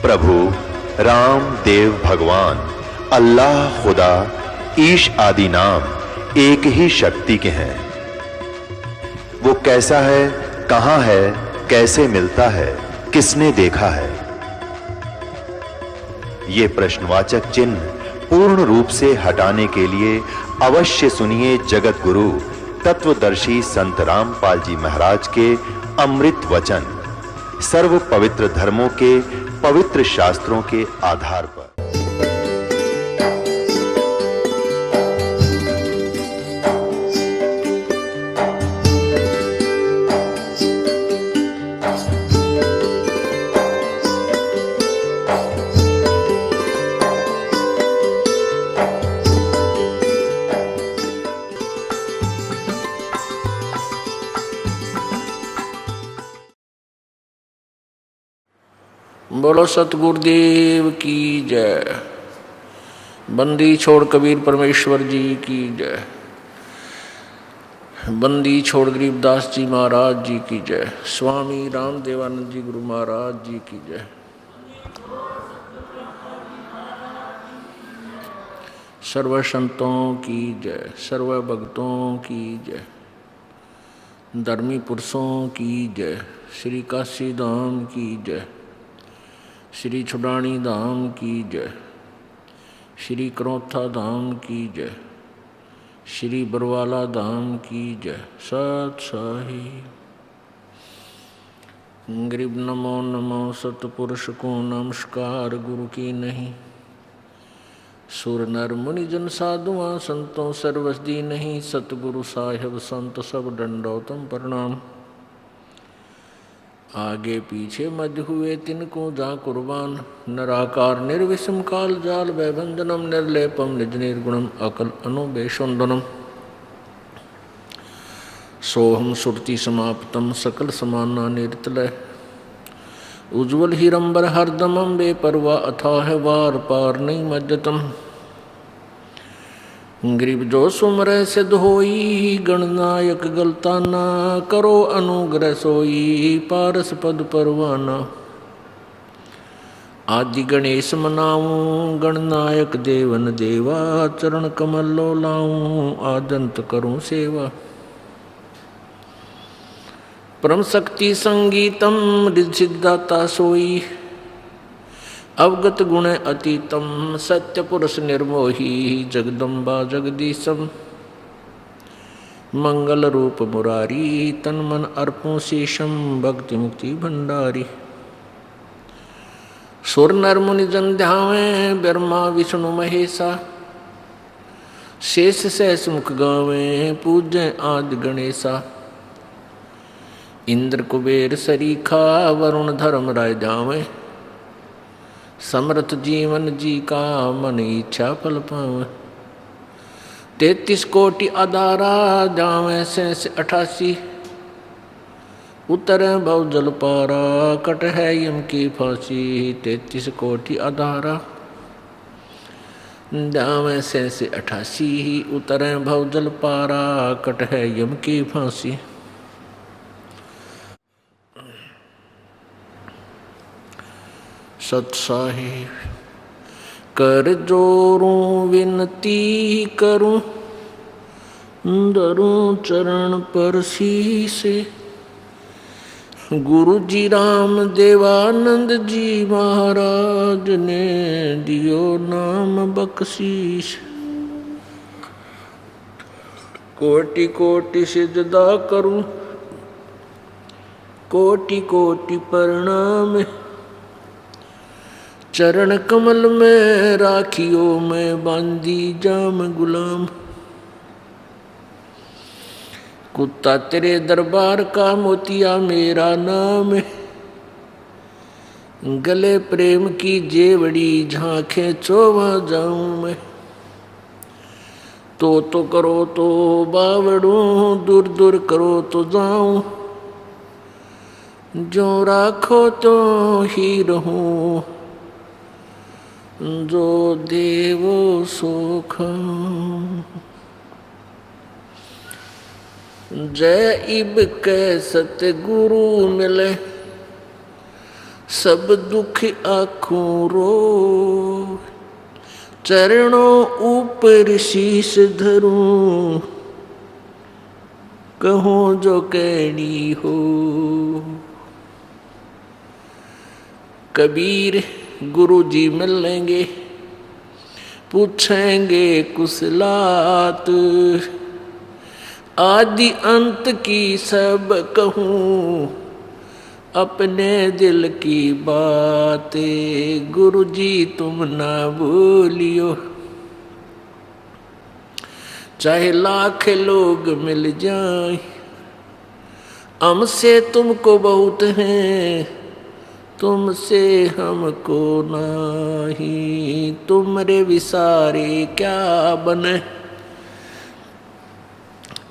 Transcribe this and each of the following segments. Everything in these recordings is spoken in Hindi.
प्रभु राम देव भगवान अल्लाह खुदा ईश आदि नाम एक ही शक्ति के हैं। वो कैसा है, कहां है, कैसे मिलता है, किसने देखा है? ये प्रश्नवाचक चिन्ह पूर्ण रूप से हटाने के लिए अवश्य सुनिए जगत गुरु तत्वदर्शी संत रामपाल जी महाराज के अमृत वचन, सर्व पवित्र धर्मों के पवित्र शास्त्रों के आधार पर। बोलो सतगुरुदेव की जय। बंदी छोड़ कबीर परमेश्वर जी की जय। बंदी छोड़ गरीबदास जी महाराज जी की जय। स्वामी रामदेवानंद जी गुरु महाराज जी की जय। सर्व संतों की जय, सर्व भक्तों की जय, धर्मी पुरुषों की जय। श्री काशी धाम की जय, श्री छुडानी धाम की जय, श्री करोथा धाम की जय, श्री बरवाला धाम की जय। सत साहिब गरीब नमो नमो सतपुरुष को नमस्कार गुरु की नहीं। सुर नर मुनि जन साधुआं संतों सर्वसदी नहीं। सतगुरु साहिब संत सब दंडोतम प्रणाम। आगे पीछे मध्य हुए तिनको जा कुर्बान। निराकार निर्विषम काल जाल वैभंजनम निर्लेपम निज निर्गुणम अकल अनुबेशोन्दनम। सोहम सुरति समाप्तम सकल समाना निर्तलय। उज्ज्वल हिरंबर हरदमम बेपरवा अथाह वार पार नहीं मज्जतम। गरीब जो सुमरह सिद्ध होई गणनायक गलताना। करो अनुग्रह सोई पारस पद परवाना। आदि गणेश मनाऊं गणनायक देवन देवा। चरण कमल लो लाऊं आदंत करूं सेवा। परम शक्ति संगीतम रिद्धिदाता सोई। अवगत गुण अतीतम सत्य पुरुष निर्मोही। जगदम्बा जगदीशम मंगल रूप मुरारी। तन मन अर्पों शेषम भक्ति मुक्ति भंडारी। सुर नर मुनि जन ध्यावे ब्रह्मा विष्णु महेशा। शेष सहस मुख गावे पूज्य आदि गणेशा। इंद्र कुबेर सरीखा वरुण धर्म राय जावे। समर्थ जीवन जी का मन इच्छा फल पावे। 33 कोटि अदारा जावे शेष 88। उतर भव जल पारा कट है यम की फांसी। 33 कोटि अदारा जावे शेष 88। उतर भव जल पारा कट है यम की फांसी। सत साहिब कर जोरूं विनती करूं। धरूं चरण पर शीसे। गुरु जी राम देवानंद जी महाराज ने दियो नाम बख्शीश। कोटि कोटि सिजदा करूं कोटि कोटि प्रणाम। चरण कमल में राखियो मैं बांधी जाम गुलाम। कुत्ता तेरे दरबार का मोतिया मेरा नाम। गले प्रेम की जेवड़ी झांखे चोवा जाऊं मैं। तो करो तो बावड़ूं दूर दूर करो तो जाऊं। जो राखो तो ही रहूं जो देवो सुख। जय इब के सतगुरु मिले सब दुख आँखों रो, चरणों ऊपर शीश धरूं, कहूँ जो कहनी हो। कबीर गुरु जी मिल लेंगे, पूछेंगे कुशलात, आदि अंत की सब कहूँ, अपने दिल की बातें। गुरु जी तुम ना भूलियो, चाहे लाख लोग मिल जाएं, हमसे तुमको बहुत हैं, तुमसे हमको नहीं। तुमरे विसारे क्या बने,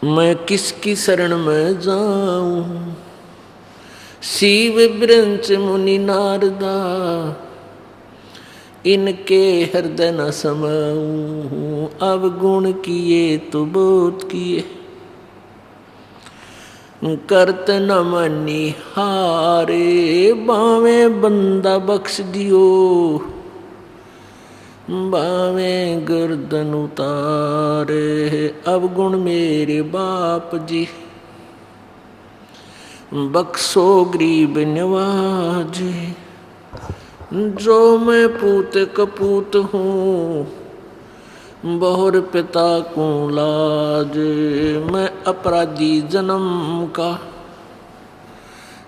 मैं किसकी शरण में जाऊं। शिव ब्रंच मुनि नारदा, इनके हृदय न समाऊं। अब गुण किए तो बहुत किए, करत न मनी हारे। बावे बंदा बख्श दियो, बावे गर्दन उतारे। अब गुण मेरे बाप जी, बख्शो गरीब नवाजे। जो मैं पूत कपूत हूँ, बहुर पिता को लाज। मैं अपराधी जन्म का,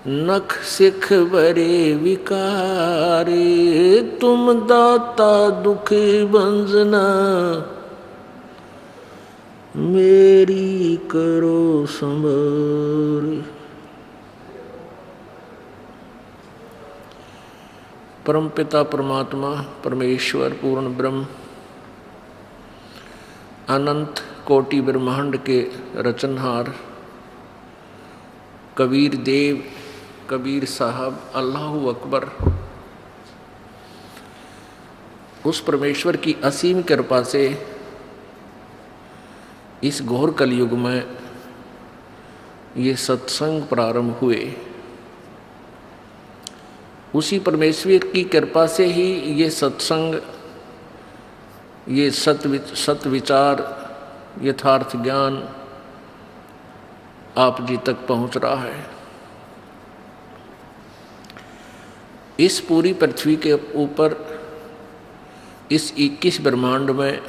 नख सिख बरे विकारे। तुम दाता दुख भंजना, मेरी करो संभार। परमपिता परमात्मा परमेश्वर पूर्ण ब्रह्म, अनंत कोटि ब्रह्मांड के रचनहार कबीर देव, कबीर साहब, अल्लाहु अकबर, उस परमेश्वर की असीम कृपा से इस घोर कलयुग में ये सत्संग प्रारंभ हुए। उसी परमेश्वर की कृपा से ही ये सत्संग, ये सत विचार, यथार्थ ज्ञान आप जी तक पहुंच रहा है। इस पूरी पृथ्वी के ऊपर, इस 21 ब्रह्मांड में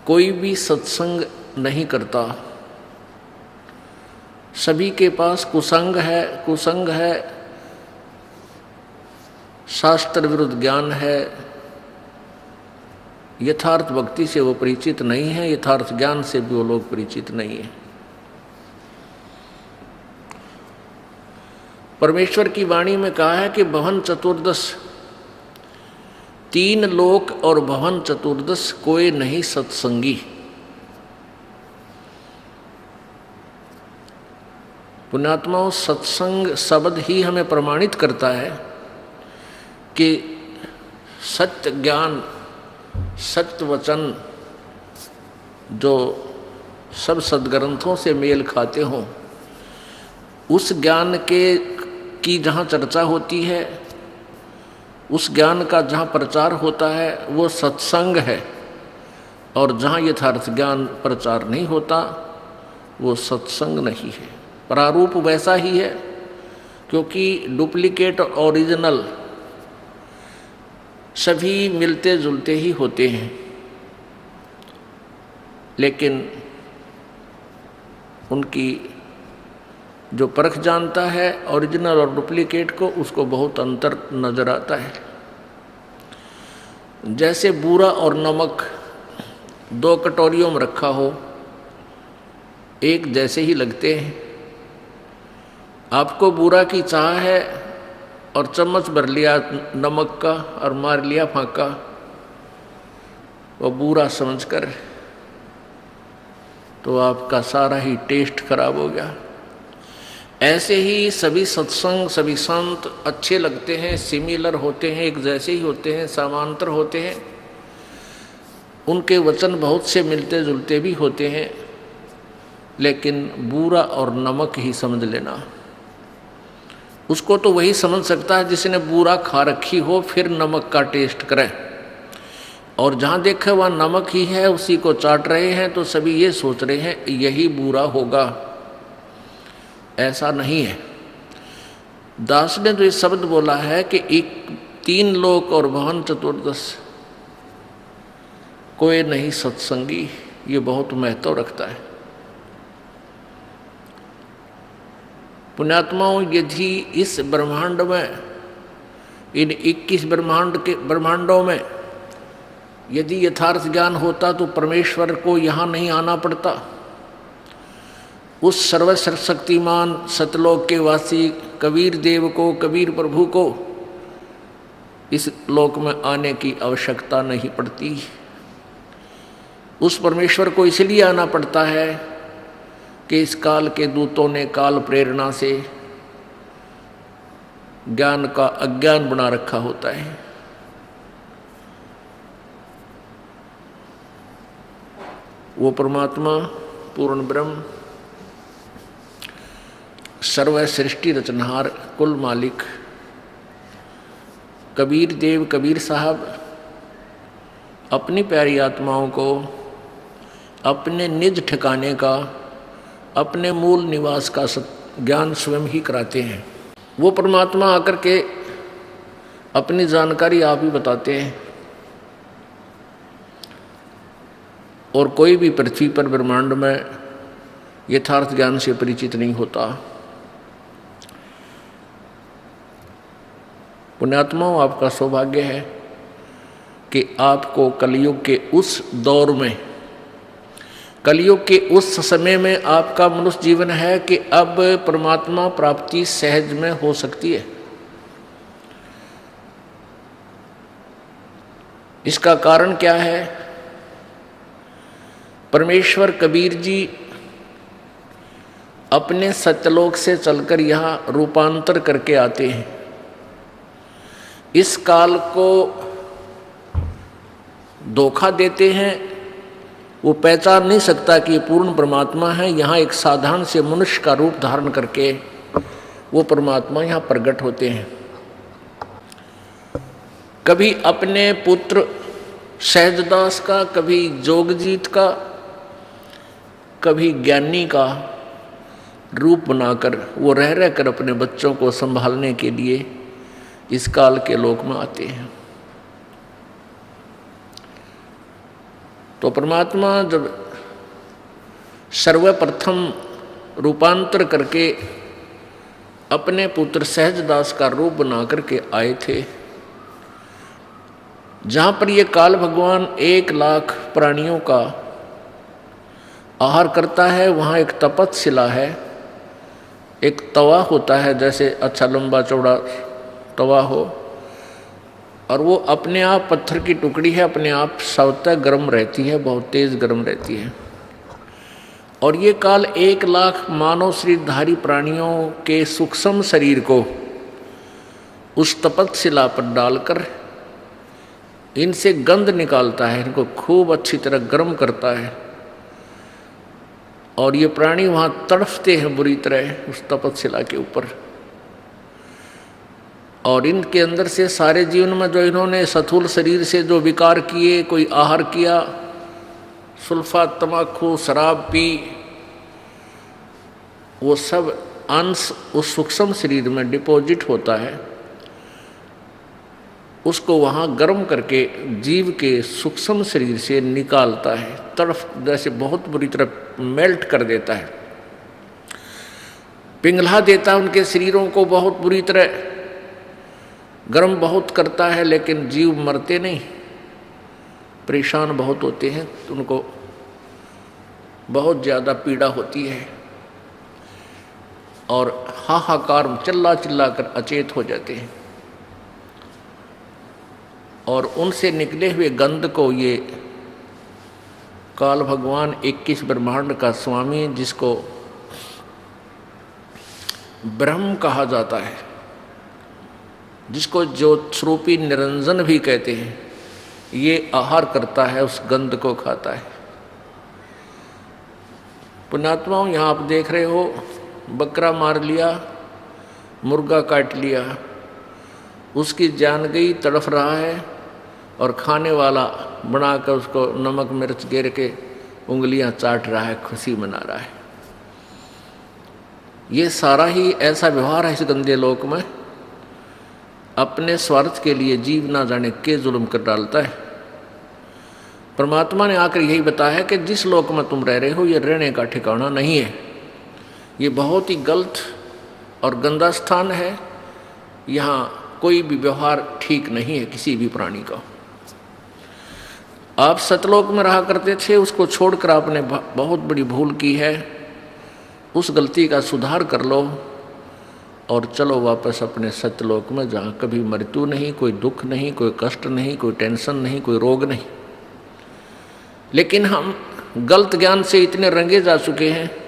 कोई भी सत्संग नहीं करता। सभी के पास कुसंग है, शास्त्र विरुद्ध ज्ञान है। यथार्थ भक्ति से वो परिचित नहीं है, यथार्थ ज्ञान से भी वो लोग परिचित नहीं है। परमेश्वर की वाणी में कहा है कि भवन चतुर्दश, 3 लोक और भवन चतुर्दश कोई नहीं सत्संगी। पुण्यात्माओं, सत्संग शब्द ही हमें प्रमाणित करता है कि सत्य ज्ञान, सत्य वचन जो सब सद्ग्रंथों से मेल खाते हों, उस ज्ञान की जहाँ चर्चा होती है, उस ज्ञान का जहाँ प्रचार होता है, वो सत्संग है। और जहाँ यथार्थ ज्ञान प्रचार नहीं होता, वो सत्संग नहीं है। प्रारूप वैसा ही है, क्योंकि डुप्लीकेट और ओरिजिनल सभी मिलते जुलते ही होते हैं, लेकिन उनकी जो परख जानता है ओरिजिनल और डुप्लीकेट को, उसको बहुत अंतर नजर आता है। जैसे बूरा और नमक 2 कटोरियों में रखा हो, एक जैसे ही लगते हैं। आपको बूरा की चाह है और चम्मच भर लिया नमक का और मार लिया फांका, वो बूरा समझकर, तो आपका सारा ही टेस्ट खराब हो गया। ऐसे ही सभी सत्संग, सभी संत अच्छे लगते हैं, सिमिलर होते हैं, एक जैसे ही होते हैं, समांतर होते हैं। उनके वचन बहुत से मिलते जुलते भी होते हैं, लेकिन बूरा और नमक ही समझ लेना। उसको तो वही समझ सकता है जिसने बूरा खा रखी हो फिर नमक का टेस्ट करे। और जहाँ देखे वहाँ नमक ही है, उसी को चाट रहे हैं, तो सभी ये सोच रहे हैं यही बुरा होगा। ऐसा नहीं है। दास ने तो ये शब्द बोला है कि एक 3 लोक और भवन चतुर्दश कोई नहीं सत्संगी, ये बहुत महत्व रखता है। पुण्यात्माओं, यदि इस ब्रह्मांड में, इन 21 ब्रह्मांडों में यदि यथार्थ ज्ञान होता तो परमेश्वर को यहाँ नहीं आना पड़ता। उस सर्वशक्तिमान सतलोक के वासी कबीर देव को, कबीर प्रभु को इस लोक में आने की आवश्यकता नहीं पड़ती। उस परमेश्वर को इसलिए आना पड़ता है कि इस काल के दूतों ने काल प्रेरणा से ज्ञान का अज्ञान बना रखा होता है। वो परमात्मा पूर्ण ब्रह्म, सर्व सृष्टि रचनहार, कुल मालिक कबीर देव, कबीर साहब अपनी प्यारी आत्माओं को अपने निज ठिकाने का, अपने मूल निवास का ज्ञान स्वयं ही कराते हैं। वो परमात्मा आकर के अपनी जानकारी आप ही बताते हैं। और कोई भी पृथ्वी पर ब्रह्मांड में यथार्थ ज्ञान से परिचित नहीं होता। पुण्यात्माओं, आपका सौभाग्य है कि आपको कलयुग के उस दौर में, कलयुग के उस समय में आपका मनुष्य जीवन है कि अब परमात्मा प्राप्ति सहज में हो सकती है। इसका कारण क्या है? परमेश्वर कबीर जी अपने सत्यलोक से चलकर यहाँ रूपांतर करके आते हैं। इस काल को धोखा देते हैं। वो पहचान नहीं सकता कि ये पूर्ण परमात्मा है। यहाँ एक साधारण से मनुष्य का रूप धारण करके वो परमात्मा यहाँ प्रकट होते हैं। कभी अपने पुत्र सहजदास का, कभी जोगजीत का, कभी ज्ञानी का रूप बनाकर वो रह रहकर अपने बच्चों को संभालने के लिए इस काल के लोक में आते हैं। तो परमात्मा जब सर्वप्रथम रूपांतर करके अपने पुत्र सहजदास का रूप बना करके आए थे, जहाँ पर ये काल भगवान 1 लाख प्राणियों का आहार करता है, वहाँ एक तपतशिला है, एक तवा होता है, जैसे अच्छा लंबा चौड़ा तवा हो, और वो अपने आप पत्थर की टुकड़ी है, अपने आप स्वतः गर्म रहती है, बहुत तेज गर्म रहती है। और ये काल 1 लाख मानव शरीरधारी प्राणियों के सूक्ष्म शरीर को उस तपतशिला पर डालकर इनसे गंध निकालता है, इनको खूब अच्छी तरह गर्म करता है। और ये प्राणी वहाँ तड़फते हैं बुरी तरह उस तपतशिला के ऊपर। और इनके अंदर से सारे जीवन में जो इन्होंने स्थूल शरीर से जो विकार किए, कोई आहार किया, सुल्फा, तमाकू, शराब पी, वो सब अंश उस सूक्ष्म शरीर में डिपॉजिट होता है। उसको वहाँ गर्म करके जीव के सूक्ष्म शरीर से निकालता है, तड़फ जैसे बहुत बुरी तरह मेल्ट कर देता है, पिघला देता है उनके शरीरों को, बहुत बुरी तरह गर्म बहुत करता है। लेकिन जीव मरते नहीं, परेशान बहुत होते हैं, तो उनको बहुत ज़्यादा पीड़ा होती है और हाहाकार चिल्ला चिल्ला कर अचेत हो जाते हैं। और उनसे निकले हुए गंध को ये काल भगवान 21 ब्रह्मांड का स्वामी, जिसको ब्रह्म कहा जाता है, जिसको ज्योत स्वरूपी निरंजन भी कहते हैं, ये आहार करता है, उस गंध को खाता है। पुण्यात्माओं, यहाँ आप देख रहे हो, बकरा मार लिया, मुर्गा काट लिया, उसकी जान गई, तड़फ रहा है, और खाने वाला बनाकर उसको नमक मिर्च गिर के उंगलियां चाट रहा है, खुशी मना रहा है। ये सारा ही ऐसा व्यवहार है इस गंदे लोक में, अपने स्वार्थ के लिए जीव ना जाने के जुल्म कर डालता है। परमात्मा ने आकर यही बताया कि जिस लोक में तुम रह रहे हो ये रहने का ठिकाना नहीं है, ये बहुत ही गलत और गंदा स्थान है, यहाँ कोई भी व्यवहार ठीक नहीं है किसी भी प्राणी का। आप सतलोक में रहा करते थे, उसको छोड़कर आपने बहुत बड़ी भूल की है, उस गलती का सुधार कर लो और चलो वापस अपने सत्यलोक में, जहाँ कभी मृत्यु नहीं, कोई दुख नहीं, कोई कष्ट नहीं, कोई टेंशन नहीं, कोई रोग नहीं। लेकिन हम गलत ज्ञान से इतने रंगे जा चुके हैं,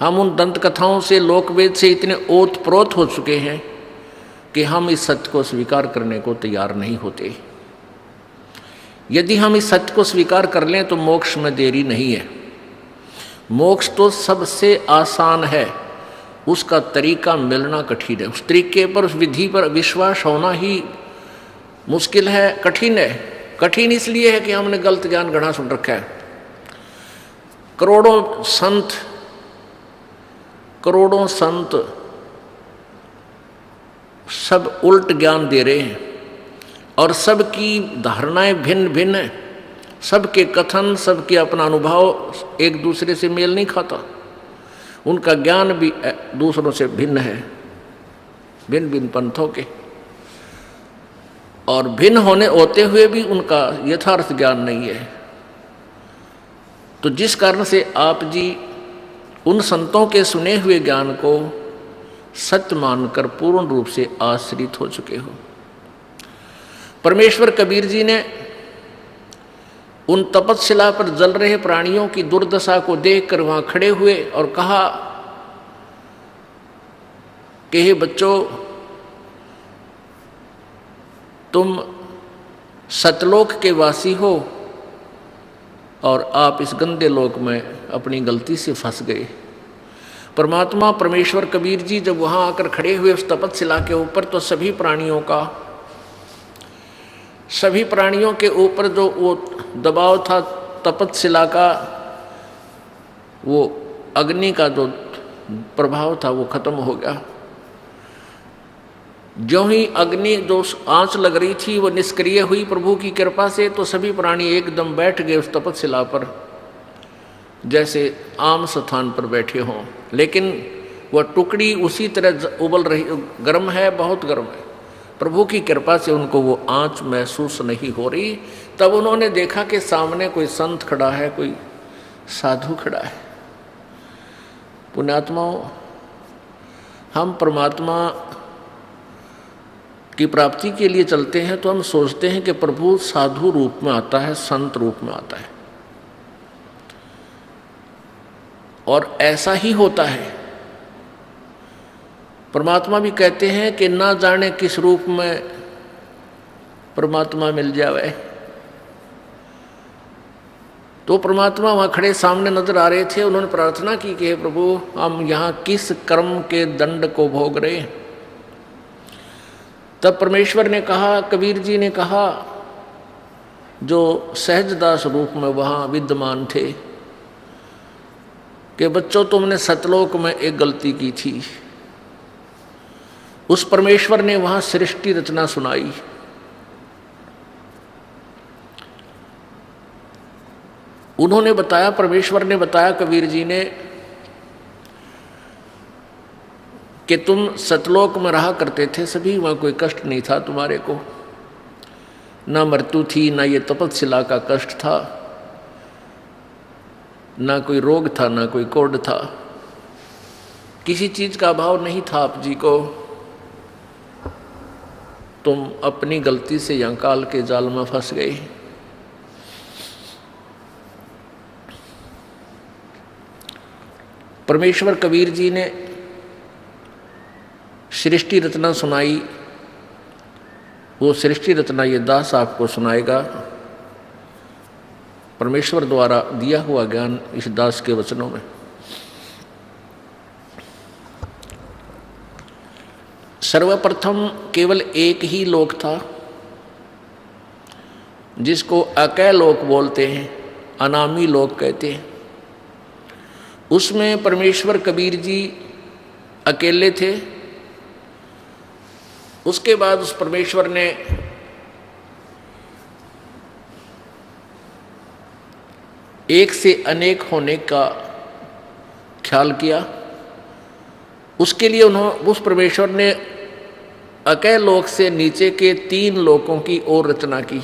हम उन दंत कथाओं से, लोकवेद से इतने ओतप्रोत हो चुके हैं कि हम इस सत्य को स्वीकार करने को तैयार नहीं होते। यदि हम इस सत्य को स्वीकार कर लें तो मोक्ष में देरी नहीं है। मोक्ष तो सबसे आसान है, उसका तरीका मिलना कठिन है। उस तरीके पर, उस विधि पर विश्वास होना ही मुश्किल है, कठिन है। कठिन इसलिए है कि हमने गलत ज्ञान गढ़ा सुन रखा है। करोड़ों संत सब उल्ट ज्ञान दे रहे हैं और सबकी धारणाएं भिन्न भिन्न है, सबके कथन, सबके अपना अनुभव एक दूसरे से मेल नहीं खाता, उनका ज्ञान भी दूसरों से भिन्न है, भिन्न भिन्न पंथों के, और भिन्न होते हुए भी उनका यथार्थ ज्ञान नहीं है। तो जिस कारण से आप जी उन संतों के सुने हुए ज्ञान को सत्य मानकर पूर्ण रूप से आश्रित हो चुके हो। परमेश्वर कबीर जी ने उन तपस्शिला पर जल रहे प्राणियों की दुर्दशा को देखकर वहां खड़े हुए और कहा कि हे बच्चों, तुम सतलोक के वासी हो और आप इस गंदे लोक में अपनी गलती से फंस गए। परमात्मा परमेश्वर कबीर जी जब वहां आकर खड़े हुए उस तपस्शिला के ऊपर, तो सभी प्राणियों के ऊपर जो वो दबाव था तपस्शिला का, वो अग्नि का जो प्रभाव था वो खत्म हो गया। जो ही अग्नि जो आंच लग रही थी वो निष्क्रिय हुई प्रभु की कृपा से, तो सभी प्राणी एकदम बैठ गए उस तपस्शिला पर, जैसे आम स्थान पर बैठे हों। लेकिन वह टुकड़ी उसी तरह उबल रही, गर्म है, बहुत गर्म है। प्रभु की कृपा से उनको वो आंच महसूस नहीं हो रही। तब उन्होंने देखा कि सामने कोई संत खड़ा है, कोई साधु खड़ा है। पुण्यात्माओं, हम परमात्मा की प्राप्ति के लिए चलते हैं तो हम सोचते हैं कि प्रभु साधु रूप में आता है, संत रूप में आता है, और ऐसा ही होता है। परमात्मा भी कहते हैं कि ना जाने किस रूप में परमात्मा मिल जावे। तो परमात्मा वहाँ खड़े सामने नजर आ रहे थे। उन्होंने प्रार्थना की कि हे प्रभु, हम यहाँ किस कर्म के दंड को भोग रहे हैं। तब परमेश्वर ने कहा, कबीर जी ने कहा, जो सहजदास रूप में वहाँ विद्यमान थे, कि बच्चों, तुमने सतलोक में एक गलती की थी। उस परमेश्वर ने वहां सृष्टि रचना सुनाई। उन्होंने बताया, परमेश्वर ने बताया कबीर जी ने, कि तुम सतलोक में रहा करते थे सभी, वहां कोई कष्ट नहीं था तुम्हारे को, ना मृत्यु थी, ना ये तपस्शिला का कष्ट था, ना कोई रोग था, ना कोई कोढ़ था, किसी चीज का अभाव नहीं था आप जी को। तुम अपनी गलती से यहाँ काल के जाल में फंस गए। परमेश्वर कबीर जी ने सृष्टि रचना सुनाई। वो सृष्टि रचना ये दास आपको सुनाएगा। परमेश्वर द्वारा दिया हुआ ज्ञान इस दास के वचनों में। सर्वप्रथम केवल एक ही लोक था जिसको अकय लोक बोलते हैं, अनामी लोक कहते हैं। उसमें परमेश्वर कबीर जी अकेले थे। उसके बाद उस परमेश्वर ने एक से अनेक होने का ख्याल किया। उसके लिए उस परमेश्वर ने अकय लोक से नीचे के 3 लोकों की और रचना की।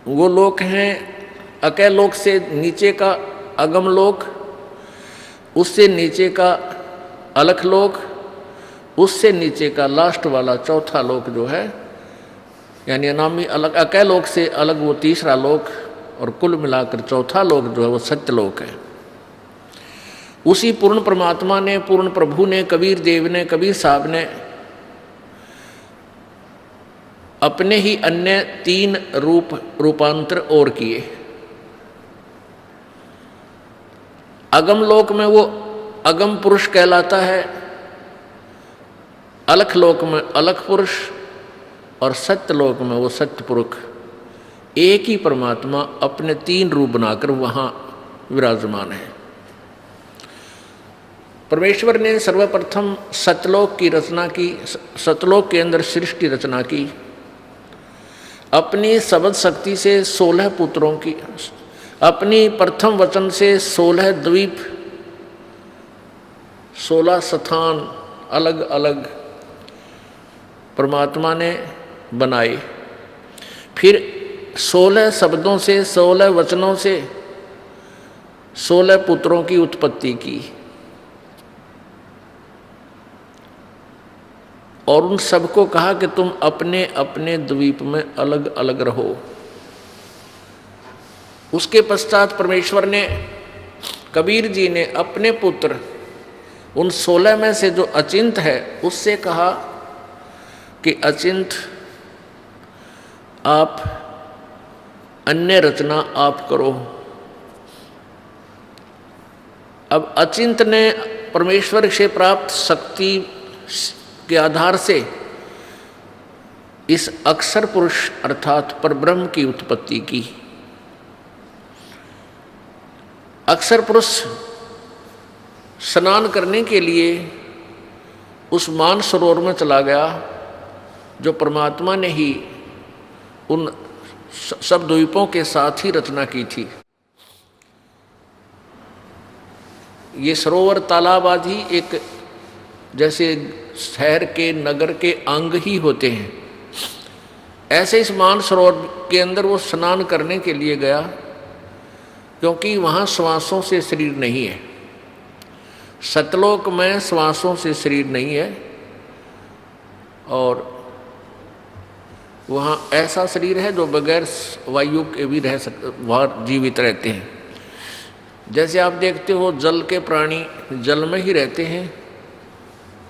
वो लोक हैं अकय लोक से नीचे का अगम लोक, उससे नीचे का अलख लोक, उससे नीचे का लास्ट वाला चौथा लोक जो है, यानी अनामी अलग अकय लोक से अलग वो तीसरा लोक, और कुल मिलाकर चौथा लोक जो है वो सत्यलोक है। उसी पूर्ण परमात्मा ने, पूर्ण प्रभु ने, कबीर देव ने, कबीर साहब ने अपने ही अन्य 3 रूपांतर और किए। अगम लोक में वो अगम पुरुष कहलाता है, अलख लोक में अलख पुरुष, और सत्य लोक में वो सत्य पुरुष। एक ही परमात्मा अपने 3 रूप बनाकर वहां विराजमान है। परमेश्वर ने सर्वप्रथम सतलोक की रचना की, सतलोक के अंदर सृष्टि रचना की। अपनी शब्द शक्ति से 16 पुत्रों की, अपनी प्रथम वचन से 16 द्वीप, 16 स्थान अलग अलग परमात्मा ने बनाए। फिर 16 शब्दों से, 16 वचनों से 16 पुत्रों की उत्पत्ति की, और उन सबको कहा कि तुम अपने अपने द्वीप में अलग अलग रहो। उसके पश्चात परमेश्वर ने, कबीर जी ने अपने पुत्र उन 16 में से जो अचिंत है उससे कहा कि अचिंत आप अन्य रचना आप करो। अब अचिंत ने परमेश्वर से प्राप्त शक्ति के आधार से इस अक्षर पुरुष अर्थात परब्रह्म की उत्पत्ति की। अक्षर पुरुष स्नान करने के लिए उस मान सरोवर में चला गया जो परमात्मा ने ही उन सब द्वीपों के साथ ही रचना की थी। ये सरोवर तालाब आदि एक जैसे शहर के नगर के अंग ही होते हैं, ऐसे इस मान सरोवर के अंदर वो स्नान करने के लिए गया, क्योंकि वहाँ श्वासों से शरीर नहीं है। सतलोक में श्वासों से शरीर नहीं है, और वहाँ ऐसा शरीर है जो बगैर वायु के भी रह सकते, वहाँ जीवित रहते हैं। जैसे आप देखते हो जल के प्राणी जल में ही रहते हैं,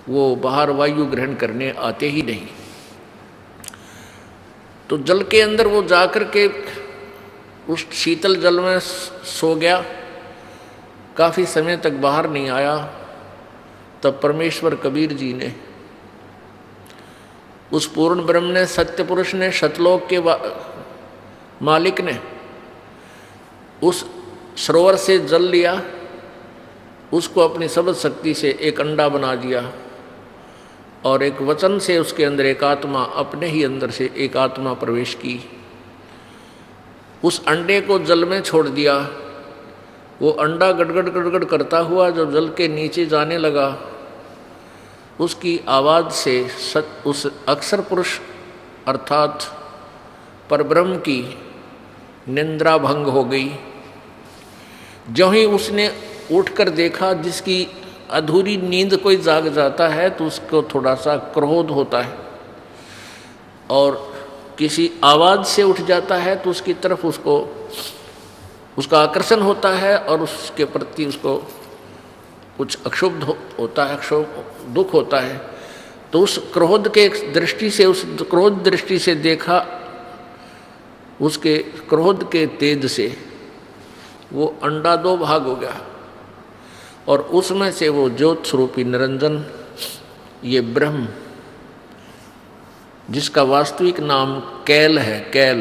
वो बाहर वायु ग्रहण करने आते ही नहीं। तो जल के अंदर वो जाकर के उस शीतल जल में सो गया, काफ़ी समय तक बाहर नहीं आया। तब परमेश्वर कबीर जी ने, उस पूर्ण ब्रह्म ने, सत्य पुरुष ने, सतलोक के मालिक ने उस सरोवर से जल लिया, उसको अपनी शब्द शक्ति से एक अंडा बना दिया, और एक वचन से उसके अंदर एक आत्मा, अपने ही अंदर से एक आत्मा प्रवेश की। उस अंडे को जल में छोड़ दिया। वो अंडा गड़गड़ गड़गड़ करता हुआ जो जल के नीचे जाने लगा, उसकी आवाज़ से उस अक्षर पुरुष अर्थात परब्रह्म की निंद्रा भंग हो गई। जो ही उसने उठकर देखा, जिसकी अधूरी नींद कोई जाग जाता है तो उसको थोड़ा सा क्रोध होता है, और किसी आवाज़ से उठ जाता है तो उसकी तरफ उसका आकर्षण होता है, और उसके प्रति उसको कुछ अक्षुब्ध होता है, दुख होता है। तो उस क्रोध के दृष्टि से, उस क्रोध दृष्टि से देखा, उसके क्रोध के तेज से वो अंडा 2 भाग हो गया, और उसमें से वो ज्योत स्वरूपी निरंजन ये ब्रह्म, जिसका वास्तविक नाम कैल है, कैल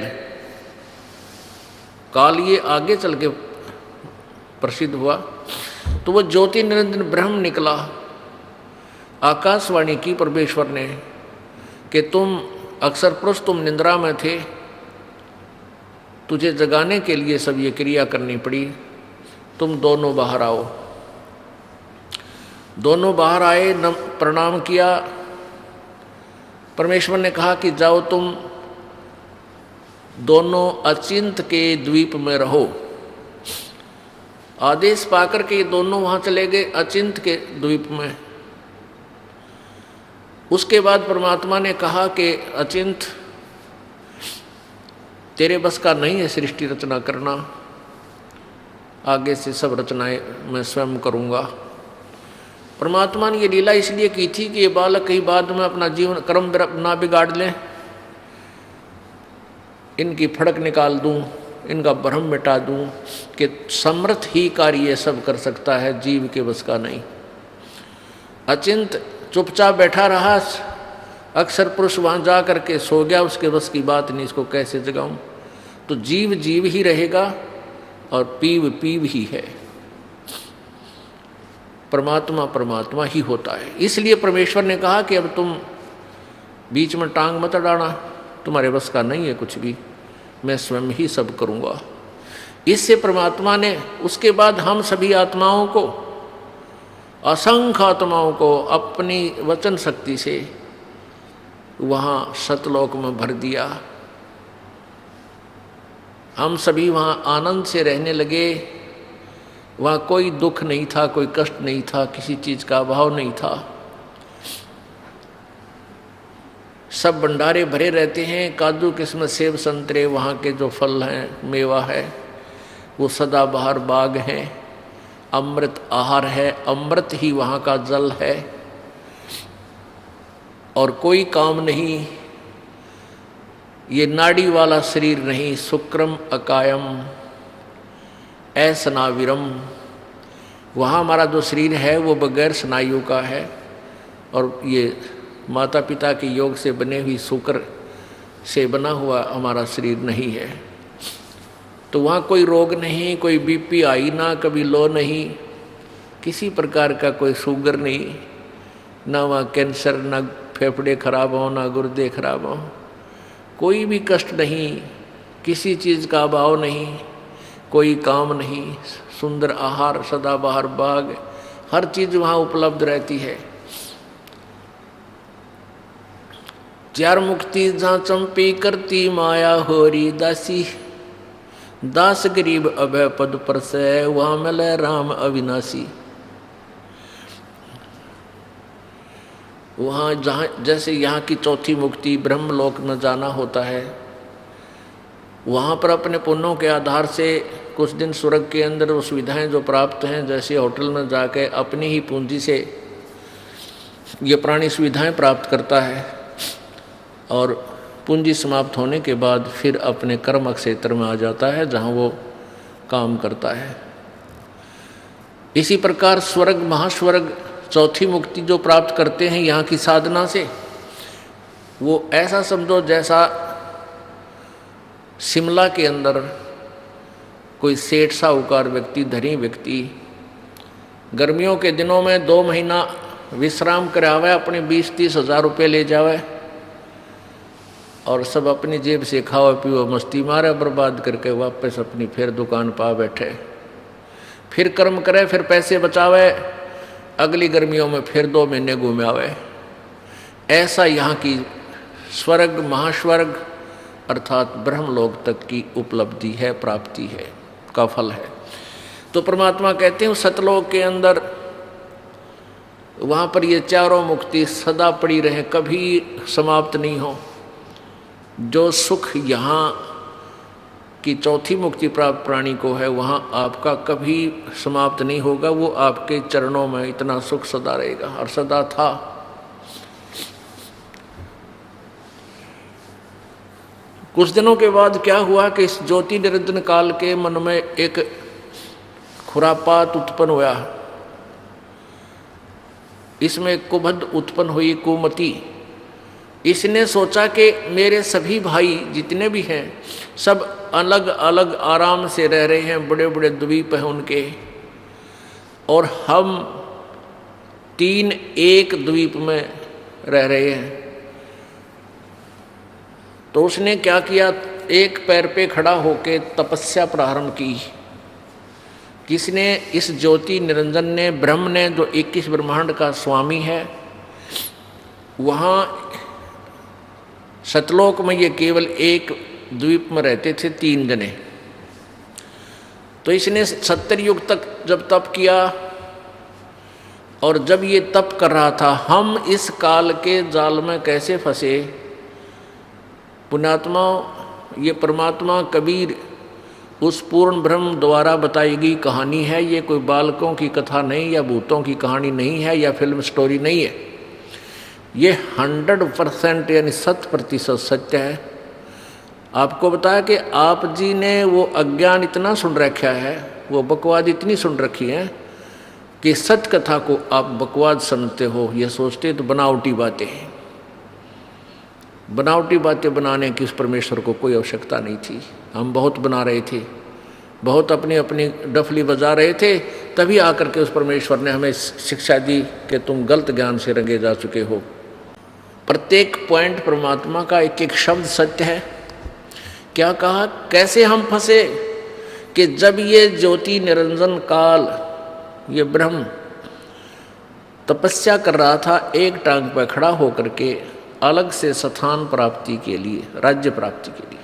काल, ये आगे चल के प्रसिद्ध हुआ, तो वो ज्योति निरंजन ब्रह्म निकला। आकाशवाणी की परमेश्वर ने कि तुम अक्सर पुरुष, तुम निंद्रा में थे, तुझे जगाने के लिए सब ये क्रिया करनी पड़ी, तुम दोनों बाहर आओ। दोनों बाहर आए, प्रणाम किया। परमेश्वर ने कहा कि जाओ तुम दोनों अचिंत के द्वीप में रहो। आदेश पाकर के ये दोनों वहां चले गए अचिंत के द्वीप में। उसके बाद परमात्मा ने कहा कि अचिंत, तेरे बस का नहीं है सृष्टि रचना करना, आगे से सब रचनाएं मैं स्वयं करूंगा। परमात्मा ने ये लीला इसलिए की थी कि ये बालक कहीं बाद में अपना जीवन कर्म ना बिगाड़ लें, इनकी फड़क निकाल दूं, इनका भ्रम मिटा दूं कि समर्थ ही कार्य सब कर सकता है, जीव के बस का नहीं। अचिंत चुपचाप बैठा रहा, अक्सर पुरुष वहां जा करके सो गया, उसके बस की बात नहीं, इसको कैसे जगाऊं। तो जीव जीव ही रहेगा और पीव पीव ही है, परमात्मा परमात्मा ही होता है। इसलिए परमेश्वर ने कहा कि अब तुम बीच में टांग मत अड़ाना, तुम्हारे बस का नहीं है कुछ भी, मैं स्वयं ही सब करूंगा। इससे परमात्मा ने उसके बाद हम सभी आत्माओं को, असंख्य आत्माओं को अपनी वचन शक्ति से वहाँ सतलोक में भर दिया। हम सभी वहाँ आनंद से रहने लगे। वहाँ कोई दुख नहीं था, कोई कष्ट नहीं था, किसी चीज़ का अभाव नहीं था। सब भंडारे भरे रहते हैं, काजू किस्मत सेब संतरे, वहाँ के जो फल हैं, मेवा है, वो सदाबहार बाग हैं। अमृत आहार है, अमृत ही वहाँ का जल है। और कोई काम नहीं, ये नाड़ी वाला शरीर नहीं, शुक्रम अकायम असनाविरम। वहाँ हमारा जो शरीर है वो बगैर स्नायु का है, और ये माता पिता के योग से बने हुई शुक्र से बना हुआ हमारा शरीर नहीं है। तो वहाँ कोई रोग नहीं, कोई बीपी हाई ना, कभी लो नहीं, किसी प्रकार का कोई शुगर नहीं, ना वहाँ कैंसर, ना फेफड़े खराब हो, ना गुर्दे खराब हो, कोई भी कष्ट नहीं, किसी चीज़ का अभाव नहीं, कोई काम नहीं, सुंदर आहार, सदाबहार बाग, हर चीज़ वहाँ उपलब्ध रहती है। चार मुक्ति जहाँ चंपी करती माया होरी दासी, दास गरीब अभय पद पर से वहाँ मिले राम अविनाशी। वहाँ जहाँ जैसे यहाँ की चौथी मुक्ति ब्रह्मलोक में जाना होता है, वहाँ पर अपने पुण्यों के आधार से कुछ दिन स्वर्ग के अंदर वो सुविधाएँ जो प्राप्त हैं, जैसे होटल में जाके अपनी ही पूंजी से ये प्राणी सुविधाएं प्राप्त करता है, और पूंजी समाप्त होने के बाद फिर अपने कर्म क्षेत्र में आ जाता है जहाँ वो काम करता है। इसी प्रकार स्वर्ग, महास्वर्ग, चौथी मुक्ति जो प्राप्त करते हैं यहाँ की साधना से, वो ऐसा समझो जैसा शिमला के अंदर कोई सेठ साहूकार व्यक्ति, धनी व्यक्ति गर्मियों के दिनों में 2 महीना विश्राम करावे, अपने 20-30 हज़ार रुपये ले जावे और सब अपनी जेब से खाओ पियो मस्ती मारे, बर्बाद करके वापस अपनी फिर दुकान पा बैठे, फिर कर्म करे, फिर पैसे बचावे, अगली गर्मियों में फिर 2 महीने घूमे आवे। ऐसा यहाँ की स्वर्ग, महास्वर्ग अर्थात ब्रह्मलोक तक की उपलब्धि है, प्राप्ति है, का फल है। तो परमात्मा कहते हैं सतलोक के अंदर वहाँ पर ये चारों मुक्ति सदा पड़ी रहे, कभी समाप्त नहीं हो। जो सुख यहाँ की चौथी मुक्ति प्राप्त प्राणी को है, वहाँ आपका कभी समाप्त नहीं होगा, वो आपके चरणों में इतना सुख सदा रहेगा और सदा था। कुछ दिनों के बाद क्या हुआ कि इस ज्योति निरंजन काल के मन में एक खुरापात उत्पन्न हुआ। इसमें कुबध उत्पन्न हुई, कुमति। इसने सोचा कि मेरे सभी भाई जितने भी हैं सब अलग अलग आराम से रह रहे हैं, बड़े बड़े द्वीप हैं उनके, और हम 3 एक द्वीप में रह रहे हैं। तो उसने क्या किया, एक पैर पे खड़ा होकर तपस्या प्रारंभ की। किसने? इस ज्योति निरंजन ने, ब्रह्म ने, जो 21 ब्रह्मांड का स्वामी है। वहाँ सतलोक में ये केवल एक द्वीप में रहते थे 3 जने। तो इसने 70 युग तक जब तप किया, और जब ये तप कर रहा था, हम इस काल के जाल में कैसे फंसे। पुण्यात्मा, ये परमात्मा कबीर उस पूर्ण ब्रह्म द्वारा बताई गई कहानी है। ये कोई बालकों की कथा नहीं, या भूतों की कहानी नहीं है, या फिल्म स्टोरी नहीं है। ये 100% यानी 100% सत्य है। आपको बताया कि आप जी ने वो अज्ञान इतना सुन रखा है, वो बकवाद इतनी सुन रखी है कि सत्य कथा को आप बकवाद सुनते हो। ये सोचते तो बनावटी बातें हैं। बनावटी बातें बनाने की उस परमेश्वर को कोई आवश्यकता नहीं थी। हम बहुत बना रहे थे, बहुत अपनी अपनी डफली बजा रहे थे, तभी आकर के उस परमेश्वर ने हमें शिक्षा दी कि तुम गलत ज्ञान से रंगे जा चुके हो। प्रत्येक पॉइंट परमात्मा का एक एक शब्द सत्य है। क्या कहा, कैसे हम फंसे कि जब ये ज्योति निरंजन काल, ये ब्रह्म तपस्या कर रहा था, एक टांग पर खड़ा होकर के अलग से स्थान प्राप्ति के लिए, राज्य प्राप्ति के लिए,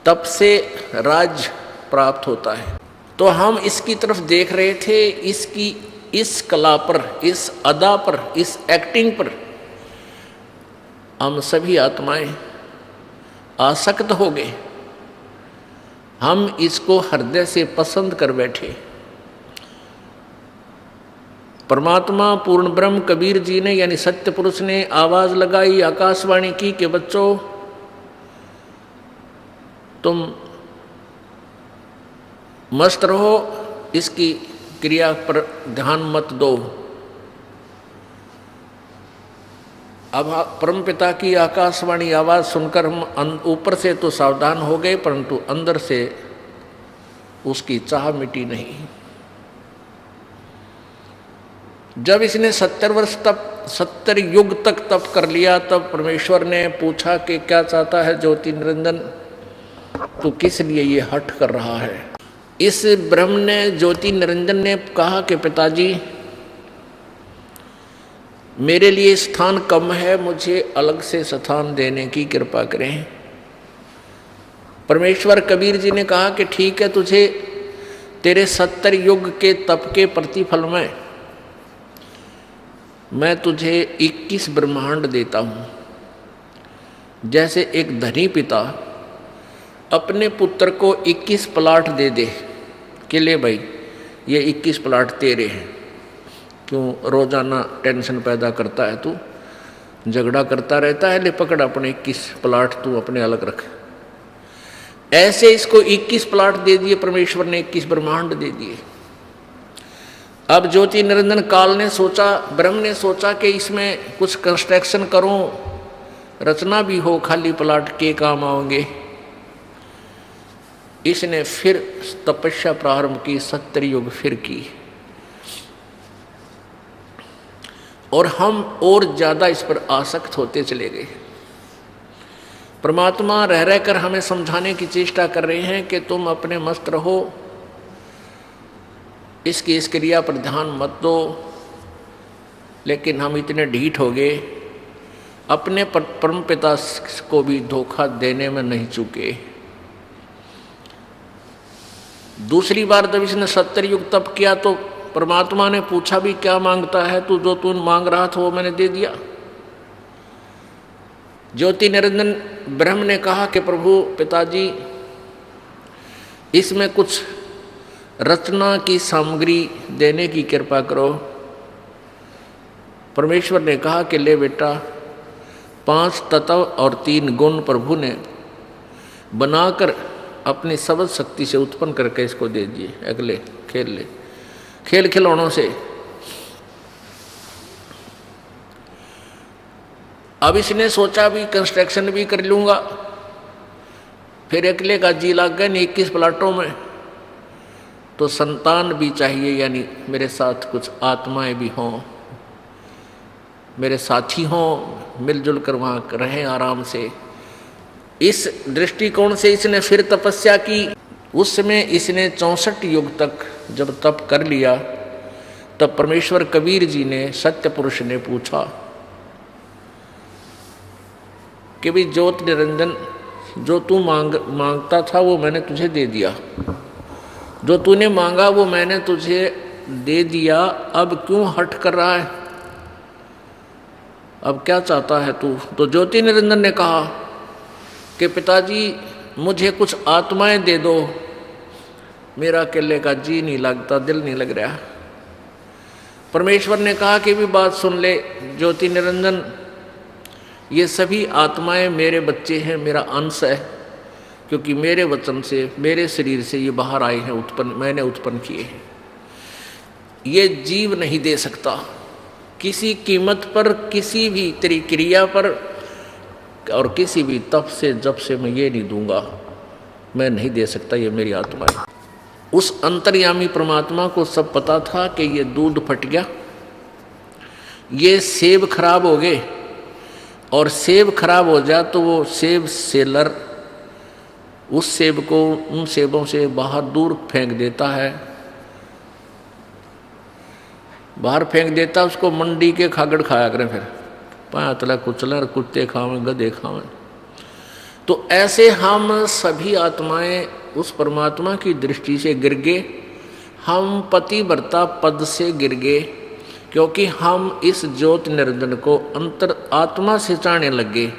तब से राज्य प्राप्त होता है। तो हम इसकी तरफ देख रहे थे, इसकी इस कला पर, इस अदा पर, इस एक्टिंग पर हम सभी आत्माएं आसक्त हो गए। हम इसको हृदय से पसंद कर बैठे। परमात्मा पूर्ण ब्रह्म कबीर जी ने, यानी सत्य पुरुष ने आवाज लगाई, आकाशवाणी की कि बच्चों, तुम मस्त रहो, इसकी क्रिया पर ध्यान मत दो। अब परमपिता की आकाशवाणी आवाज सुनकर हम ऊपर से तो सावधान हो गए, परंतु अंदर से उसकी चाह मिटी नहीं। जब इसने 70 वर्ष तक, 70 युग तक तप कर लिया, तब परमेश्वर ने पूछा कि क्या चाहता है ज्योति निरंजन, तू किस लिए ये हठ कर रहा है। इस ब्रह्म ने, ज्योति निरंजन ने कहा कि पिताजी, मेरे लिए स्थान कम है, मुझे अलग से स्थान देने की कृपा करें। परमेश्वर कबीर जी ने कहा कि ठीक है, तुझे तेरे 70 युग के तप के प्रतिफल में मैं तुझे 21 ब्रह्मांड देता हूँ। जैसे एक धनी पिता अपने पुत्र को 21 प्लाट दे दे कि ले भाई, ये 21 प्लाट तेरे हैं, क्यों रोजाना टेंशन पैदा करता है, तू झगड़ा करता रहता है, ले पकड़ अपने 21 प्लाट तू अपने अलग रख। ऐसे इसको 21 प्लाट दे दिए परमेश्वर ने, 21 ब्रह्मांड दे दिए। अब ज्योति निरंजन काल ने सोचा, ब्रह्म ने सोचा कि इसमें कुछ कंस्ट्रक्शन करूं, रचना भी हो, खाली प्लाट के काम आओगे। इसने फिर तपस्या प्रारंभ की, 70 युग फिर की, और हम और ज्यादा इस पर आसक्त होते चले गए। परमात्मा रह रहकर हमें समझाने की चेष्टा कर रहे हैं कि तुम अपने मस्त रहो, इसकी इस क्रिया पर ध्यान मत दो। लेकिन हम इतने ढीठ हो गए, अपने परम पिता को भी धोखा देने में नहीं चूके। दूसरी बार जब इसने 70 युग तप किया तो परमात्मा ने पूछा भी, क्या मांगता है तू? जो तू मांग रहा था वो मैंने दे दिया। ज्योति निरंजन ब्रह्म ने कहा कि प्रभु पिताजी, इसमें कुछ रचना की सामग्री देने की कृपा करो। परमेश्वर ने कहा कि ले बेटा, 5 तत्व और 3 गुण प्रभु ने बनाकर अपनी सबद शक्ति से उत्पन्न करके इसको दे दिए। अगले खेल ले, खेल खिलौनों से। अब इसने सोचा भी कंस्ट्रक्शन भी कर लूंगा, फिर अकेले का जी लग गया 21 प्लाटों में, तो संतान भी चाहिए, यानी मेरे साथ कुछ आत्माएं भी हों, मेरे साथी हों, मिलजुल कर वहाँ रहें आराम से। इस दृष्टिकोण से इसने फिर तपस्या की। उस समय इसने 64 युग तक जब तप कर लिया, तब परमेश्वर कबीर जी ने, सत्य पुरुष ने पूछा कि भाई ज्योत निरंजन, जो तू मांगता था वो मैंने तुझे दे दिया, जो तूने मांगा वो मैंने तुझे दे दिया, अब क्यों हट कर रहा है, अब क्या चाहता है तू? तो ज्योति निरंजन ने कहा कि पिताजी मुझे कुछ आत्माएं दे दो, मेरा अकेले का जी नहीं लगता, दिल नहीं लग रहा। परमेश्वर ने कहा कि भी बात सुन ले ज्योति निरंजन, ये सभी आत्माएं मेरे बच्चे हैं, मेरा अंश है, क्योंकि मेरे वचन से, मेरे शरीर से ये बाहर आए हैं, उत्पन्न मैंने उत्पन्न किए हैं। ये जीव नहीं दे सकता किसी कीमत पर, किसी भी तेरी क्रिया पर और किसी भी तप से जब से मैं ये नहीं दूंगा, मैं नहीं दे सकता, ये मेरी आत्मा है। उस अंतर्यामी परमात्मा को सब पता था कि ये दूध फट गया, ये सेब खराब हो गए, और सेब खराब हो जाए तो वो सेब सेलर उस सेब को उन सेबों से बाहर दूर फेंक देता है, बाहर फेंक देता, उसको मंडी के खागड़ खाया करें, फिर पातला कुचला, कुत्ते खावें, गधे खावें। तो ऐसे हम सभी आत्माएं उस परमात्मा की दृष्टि से गिर गए, हम पतिव्रता पद से गिर गए, क्योंकि हम इस ज्योत निरंजन को अंतर आत्मा से चाहने लगे,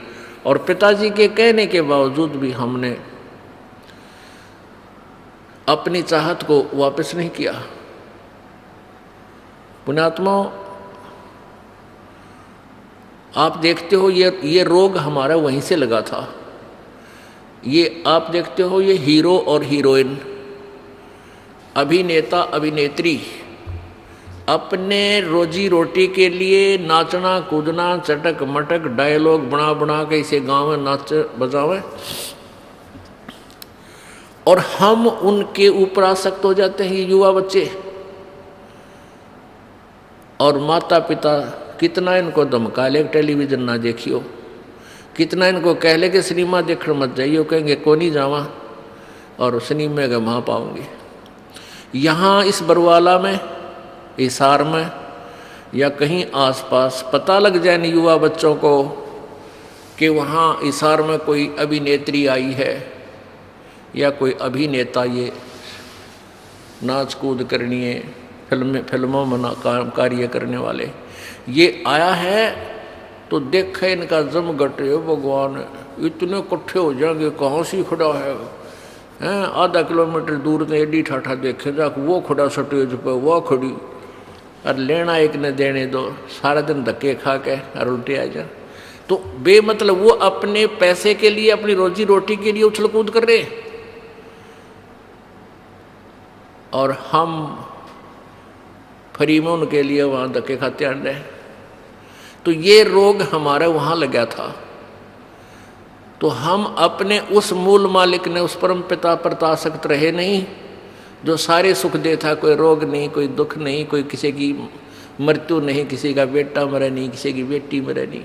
और पिताजी के कहने के बावजूद भी हमने अपनी चाहत को वापस नहीं किया। पुण्यात्मा, आप देखते हो ये रोग हमारा वहीं से लगा था। ये आप देखते हो, ये हीरो और हीरोइन, अभिनेता अभिनेत्री अपने रोजी रोटी के लिए नाचना कूदना, चटक मटक डायलॉग बना बना के इसे गाँव में नाच बजावे, और हम उनके ऊपर आसक्त हो जाते हैं, ये युवा बच्चे। और माता पिता कितना इनको धमका ले टेलीविजन ना देखियो, कितना इनको कह ले कि सिनेमा देखने मत जाइयो, कहेंगे को नहीं जावा, और सिनेमा का वहाँ पाऊंगी। यहाँ इस बरवाला में, हिसार में या कहीं आसपास पता लग जाए युवा बच्चों को कि वहाँ हिसार में कोई अभिनेत्री आई है या कोई अभिनेता, ये नाच कूद करनी है, फिल्मों में कार्य करने वाले ये आया है, तो देखे इनका जम घटे, भगवान इतने इकट्ठे हो जाएंगे, कहाँ से खड़ा है हैं, आधा किलोमीटर दूर से एडी ठाठा देखे जा, वो खड़ा स्टेज पर, वो खड़ी, और लेना एक ने देने दो, सारा दिन धक्के खा के और उल्टे आ जा। तो बेमतलब वो अपने पैसे के लिए, अपनी रोजी रोटी के लिए उछल कूद कर रहे, और हम फ्री में उनके लिए वहाँ धक्के खाते आन रहे। तो ये रोग हमारे वहाँ लगा था। तो हम अपने उस मूल मालिक ने, उस परम पिता पर आसक्त रहे नहीं, जो सारे सुख देता, कोई रोग नहीं, कोई दुख नहीं, कोई किसी की मृत्यु नहीं, किसी का बेटा मरे नहीं, किसी की बेटी मरे नहीं,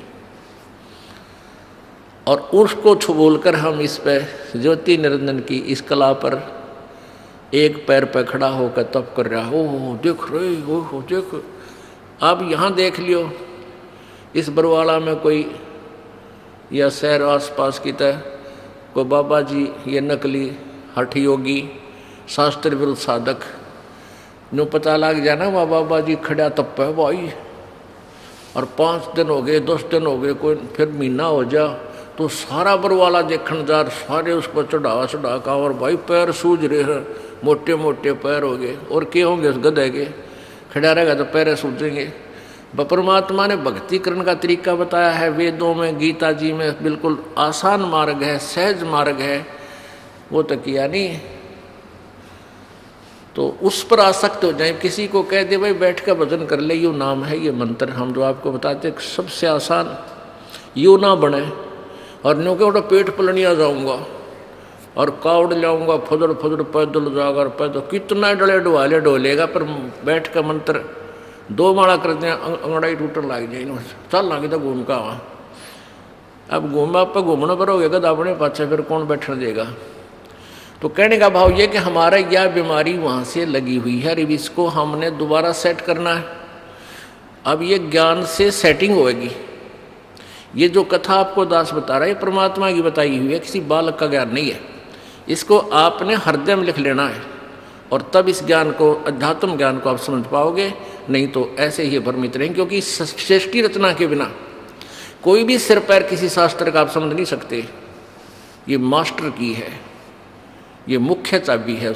और उसको छुबोल कर हम इस पे ज्योति निरंजन की इस कला पर एक पैर पर खड़ा होकर तप कर रहा। ओह देख रहे हो, देख, अब यहाँ देख लियो, इस बरवाला में कोई या शहर आसपास की तरह कोई बाबा जी, ये नकली हठ योगी, शास्त्र विरुद्ध साधक, नो पता लग जाना वह बाबा जी खड़ा तप है भाई, और 5 दिन हो गए, 10 दिन हो गए, कोई फिर महीना हो जा, तो सारा बरवाला देखने जा, सारे उसको चढ़ा का, और भाई पैर सूझ रहे हैं, मोटे मोटे पैर हो गए, और क्या होंगे उस गधे के, खड़ा रहेगा तो पैर सूझेंगे। परमात्मा ने भक्ति करने का तरीका बताया है वेदों में, गीता जी में, बिल्कुल आसान मार्ग है, सहज मार्ग है, वो तो किया नहीं। तो उस पर आसक्त हो जाए, किसी को कह दे भाई बैठ कर भजन कर ले, ये नाम है, ये मंत्र हम जो आपको बताते सबसे आसान, यूँ ना बने और न्यू के उठो पेट पलनिया जाऊँगा और कावड़ लाऊंगा फुदड़ फुदड़ पैदल जाकर पैदल कितना डले डुवाले डोलेगा पर बैठ कर मंत्र 2 माला करते हैं अंगड़ाई टूटने लग जाए चल लगे तो घूम का वहाँ अब घूमा पर घूमना पर हो गया अपने पाछे फिर कौन बैठने देगा। तो कहने का भाव ये कि हमारा यह बीमारी वहाँ से लगी हुई है, अब इसको हमने दोबारा सेट करना है। अब ये ज्ञान से सेटिंग होगी। ये जो कथा आपको दास बता रहा है परमात्मा की बताई हुई है, किसी बालक का ज्ञान नहीं है। इसको आपने हृदय में लिख लेना है और तब इस ज्ञान को, अध्यात्म ज्ञान को आप समझ पाओगे, नहीं तो ऐसे ही भ्रमित रहेंगे। क्योंकि सृष्टि रचना के बिना कोई भी सिर पैर किसी शास्त्र का आप समझ नहीं सकते। ये मास्टर की है, ये मुख्य चाबी है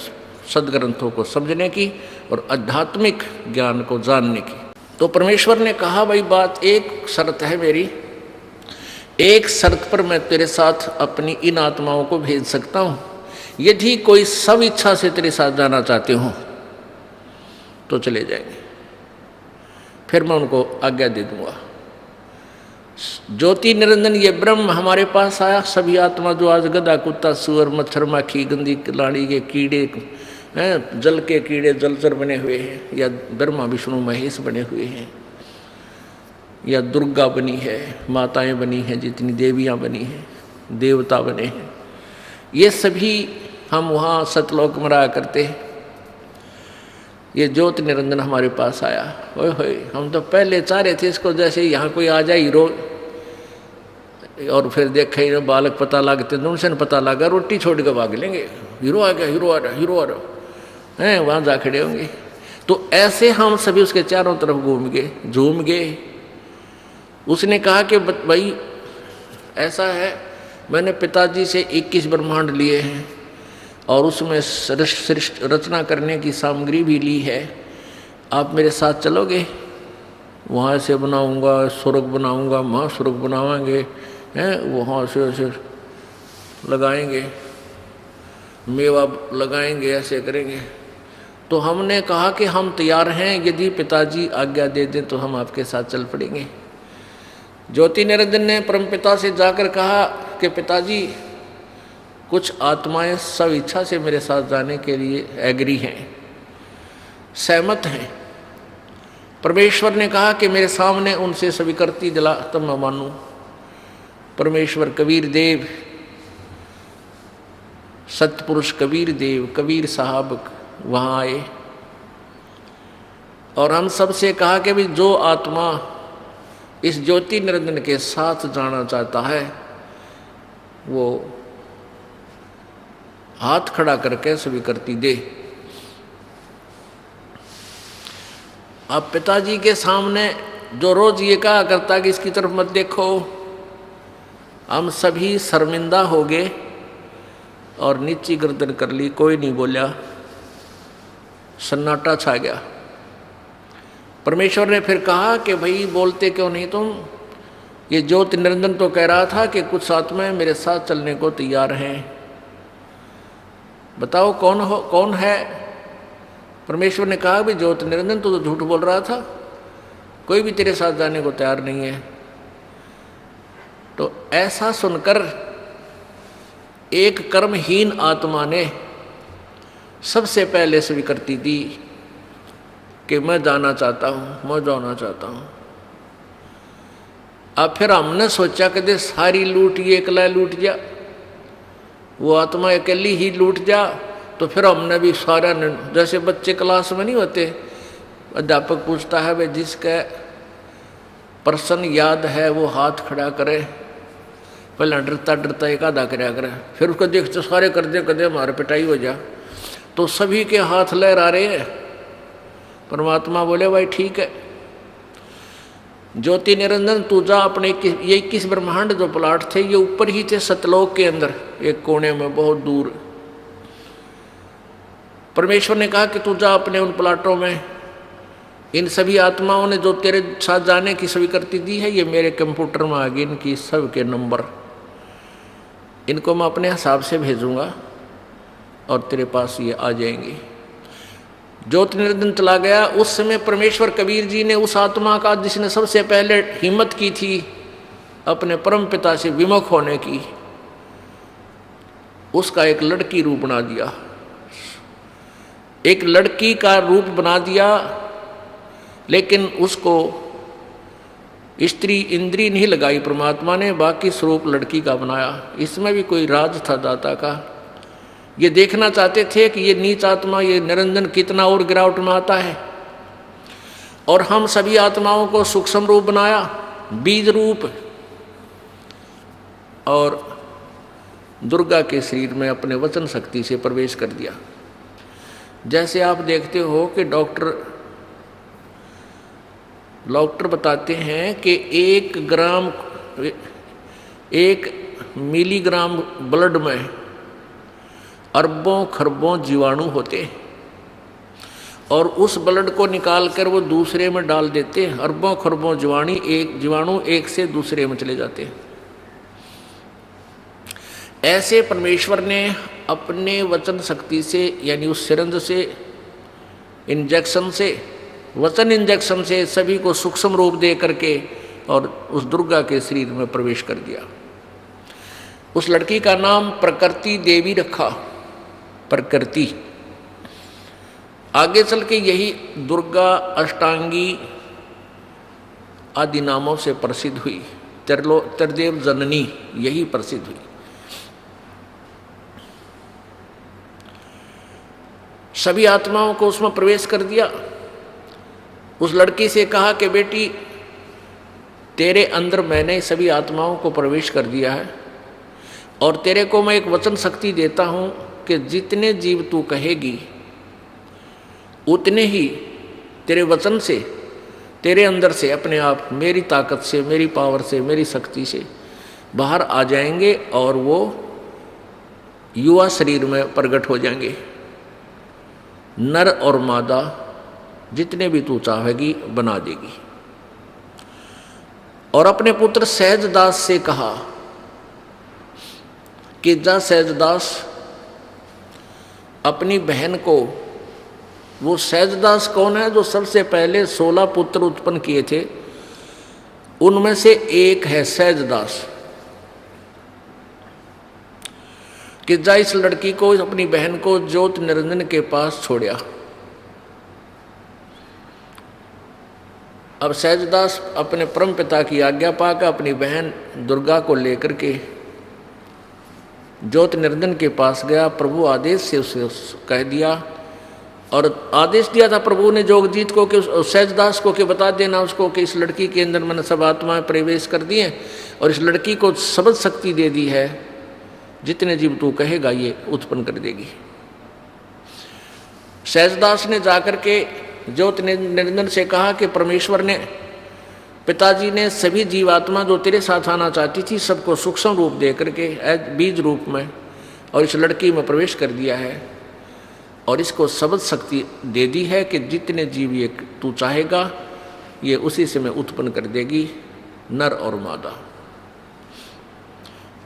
सदग्रंथों को समझने की और आध्यात्मिक ज्ञान को जानने की। तो परमेश्वर ने कहा भाई बात एक शर्त है मेरी, एक शर्त पर मैं तेरे साथ अपनी इन आत्माओं को भेज सकता हूँ, यदि कोई सब इच्छा से तेरे साथ जाना चाहते हो तो चले जाएंगे, फिर मैं उनको आज्ञा दे दूंगा। ज्योति निरंजन ये ब्रह्म हमारे पास आया, सभी आत्मा जो आज गधा कुत्ता सुअर मच्छर माखी गंदी लाड़ी के कीड़े हैं, जल के कीड़े जलचर बने हुए हैं, या ब्रह्मा विष्णु महेश बने हुए हैं, या दुर्गा बनी है, माताएं बनी हैं, जितनी देवियां बनी हैं, देवता बने हैं, ये सभी हम वहाँ सतलोक में रहा करते हैं। ये ज्योति निरंजन हमारे पास आया, ओए होए हम तो पहले चाह रहे थे इसको जैसे यहाँ कोई आ जाए हीरो, और फिर देखे ना बालक पता लगते उनसे पता लगा रोटी छोड़ के भाग लेंगे, हीरो आ गया, हीरो आ रहा, हीरो आ रहा है, वहाँ जा खड़े होंगे। तो ऐसे हम सभी उसके चारों तरफ घूम गए, झूम गए। उसने कहा कि भाई ऐसा है, मैंने पिताजी से 21 ब्रह्मांड लिए हैं और उसमें रचना करने की सामग्री भी ली है, आप मेरे साथ चलोगे? वहाँ से बनाऊंगा, स्वर्ग बनाऊंगा, महास्वर्ग बनावाएंगे, हैं वहाँ से ऐसे लगाएंगे, मेवा लगाएंगे, ऐसे करेंगे। तो हमने कहा कि हम तैयार हैं, यदि पिताजी आज्ञा दे दें तो हम आपके साथ चल पड़ेंगे। ज्योति निरंजन ने परमपिता से जाकर कहा कि पिताजी कुछ आत्माएं सब इच्छा से मेरे साथ जाने के लिए एग्री हैं, सहमत हैं। परमेश्वर ने कहा कि मेरे सामने उनसे स्वीकृति दिला तब मैं मानूं। परमेश्वर कबीर देव, सतपुरुष कबीर देव, कबीर साहब वहाँ आए और हम सबसे कहा कि भाई जो आत्मा इस ज्योति निरंजन के साथ जाना चाहता है वो हाथ खड़ा करके स्वीकृति दे। अब पिताजी के सामने जो रोज ये कहा करता कि इसकी तरफ मत देखो, हम सभी शर्मिंदा हो गए और नीची गर्दन कर ली, कोई नहीं बोला, सन्नाटा छा गया। परमेश्वर ने फिर कहा कि भाई बोलते क्यों नहीं तुम? ये ज्योति निरंजन तो कह रहा था कि कुछ आत्माएं मेरे साथ चलने को तैयार हैं, बताओ कौन है? परमेश्वर ने कहा भी ज्योति निरंजन तो झूठ बोल रहा था, कोई भी तेरे साथ जाने को तैयार नहीं है। तो ऐसा सुनकर एक कर्महीन आत्मा ने सबसे पहले स्वीकृति दी कि मैं जाना चाहता हूँ, मैं जाना चाहता हूँ। अब फिर हमने सोचा कि सारी लूट ये अकेला लूट जा, वो आत्मा अकेली ही लूट जा। तो फिर हमने भी सारा, जैसे बच्चे क्लास में नहीं होते, अध्यापक पूछता है भाई जिसका प्रश्न याद है वो हाथ खड़ा करे, पहले डरता डरता एक आधा कराया करे, फिर उसको देखते सारे कर दे कदे हमारे पिटाई हो जा। तो सभी के हाथ लहरा रहे हैं। परमात्मा बोले भाई ठीक है, ज्योति निरंजन तू जा अपने ये 21 ब्रह्मांड जो प्लाट थे ये ऊपर ही थे सतलोक के अंदर एक कोने में बहुत दूर। परमेश्वर ने कहा कि तू जा अपने उन प्लाटों में, इन सभी आत्माओं ने जो तेरे साथ जाने की स्वीकृति दी है ये मेरे कंप्यूटर में आ गई, इनकी सब के नंबर, इनको मैं अपने हिसाब से भेजूंगा और तेरे पास ये आ जाएंगे। ज्योति निरंजन चला गया। उस समय परमेश्वर कबीर जी ने उस आत्मा का जिसने सबसे पहले हिम्मत की थी अपने परम पिता से विमुख होने की, उसका एक लड़की रूप बना दिया, एक लड़की का रूप बना दिया, लेकिन उसको स्त्री इंद्री नहीं लगाई परमात्मा ने, बाकी स्वरूप लड़की का बनाया। इसमें भी कोई राज था दाता का। ये देखना चाहते थे कि ये नीच आत्मा, ये निरंजन कितना और गिरावट में आता है, और हम सभी आत्माओं को सूक्ष्म रूप बनाया, बीज रूप, और दुर्गा के शरीर में अपने वचन शक्ति से प्रवेश कर दिया। जैसे आप देखते हो कि डॉक्टर बताते हैं कि 1 मिलीग्राम ब्लड में अरबों खरबों जीवाणु होते हैं, और उस ब्लड को निकाल कर वो दूसरे में डाल देते हैं। अरबों खरबों जीवाणु एक से दूसरे में चले जाते हैं। ऐसे परमेश्वर ने अपने वचन शक्ति से, यानी उस सिरंज से, इंजेक्शन से, वचन इंजेक्शन से सभी को सूक्ष्म रूप दे करके और उस दुर्गा के शरीर में प्रवेश कर दिया। उस लड़की का नाम प्रकृति देवी रखा, प्रकृति। आगे चल के यही दुर्गा अष्टांगी आदि नामों से प्रसिद्ध हुई। त्रिदेव जननी यही प्रसिद्ध हुई। सभी आत्माओं को उसमें प्रवेश कर दिया। उस लड़की से कहा कि बेटी, तेरे अंदर मैंने सभी आत्माओं को प्रवेश कर दिया है, और तेरे को मैं एक वचन शक्ति देता हूं कि जितने जीव तू कहेगी उतने ही तेरे वचन से, तेरे अंदर से अपने आप मेरी ताकत से, मेरी पावर से, मेरी शक्ति से बाहर आ जाएंगे, और वो युवा शरीर में प्रकट हो जाएंगे। नर और मादा जितने भी तू चाहेगी बना देगी। और अपने पुत्र सहजदास से कहा कि जा सहजदास, अपनी बहन को, वो सहजदास कौन है? जो सबसे पहले 16 पुत्र उत्पन्न किए थे, उनमें से एक है सहजदास। कि जा इस लड़की को, अपनी बहन को ज्योत निरंजन के पास छोड़या। अब सहजदास अपने परम पिता की आज्ञा पाकर अपनी बहन दुर्गा को लेकर के ज्योत निरंजन के पास गया। प्रभु आदेश से उसे कह दिया, और आदेश दिया था प्रभु ने जोगजीत को कि सहजदास को कि बता देना उसको कि इस लड़की के अंदर मैंने सब आत्माएं प्रवेश कर दी हैं, और इस लड़की को शब्द शक्ति दे दी है, जितने जीव तू कहेगा ये उत्पन्न कर देगी। सहजदास ने जाकर के ज्योत निरंजन से कहा कि परमेश्वर ने, पिताजी ने सभी जीवात्मा जो तेरे साथ आना चाहती थी सबको सूक्ष्म रूप दे करके बीज रूप में और इस लड़की में प्रवेश कर दिया है, और इसको शब्द शक्ति दे दी है कि जितने जीव ये तू चाहेगा ये उसी से मैं उत्पन्न कर देगी, नर और मादा।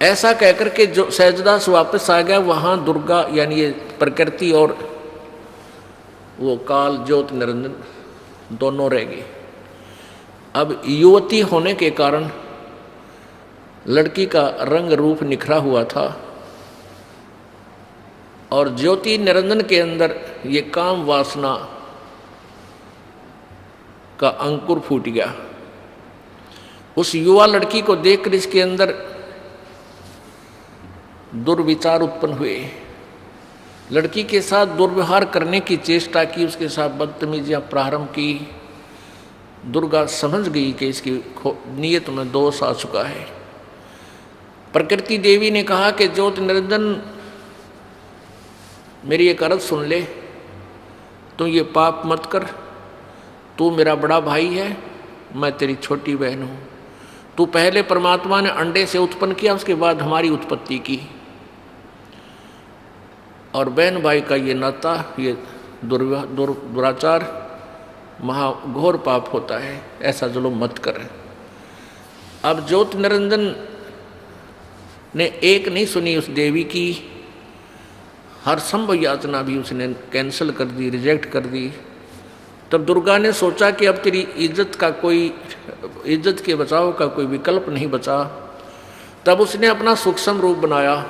ऐसा कहकर के जो सहजदास वापस आ गया, वहां दुर्गा यानी ये प्रकृति और वो काल ज्योत निरंजन दोनों रह गए। अब युवती होने के कारण लड़की का रंग रूप निखरा हुआ था, और ज्योति निरंजन के अंदर ये काम वासना का अंकुर फूट गया। उस युवा लड़की को देखकर इसके अंदर दुर्विचार उत्पन्न हुए। लड़की के साथ दुर्व्यवहार करने की चेष्टा की, उसके साथ बदतमीजियां प्रारंभ की। दुर्गा समझ गई कि इसकी नीयत में दोष आ चुका है। प्रकृति देवी ने कहा कि ज्योत निरंजन मेरी एक अर्ज सुन ले, तू ये पाप मत कर। तू मेरा बड़ा भाई है, मैं तेरी छोटी बहन हूँ। तू पहले परमात्मा ने अंडे से उत्पन्न किया, उसके बाद हमारी उत्पत्ति की, और बहन भाई का ये नाता, ये दुराचार महाघोर पाप होता है, ऐसा जुल्म मत कर। अब ज्योत निरंजन ने एक नहीं सुनी उस देवी की, हर संभव याचना भी उसने कैंसिल कर दी, रिजेक्ट कर दी, तब दुर्गा ने सोचा कि अब तेरी इज्जत के बचाव का कोई विकल्प नहीं बचा। तब उसने अपना सूक्ष्म रूप बनाया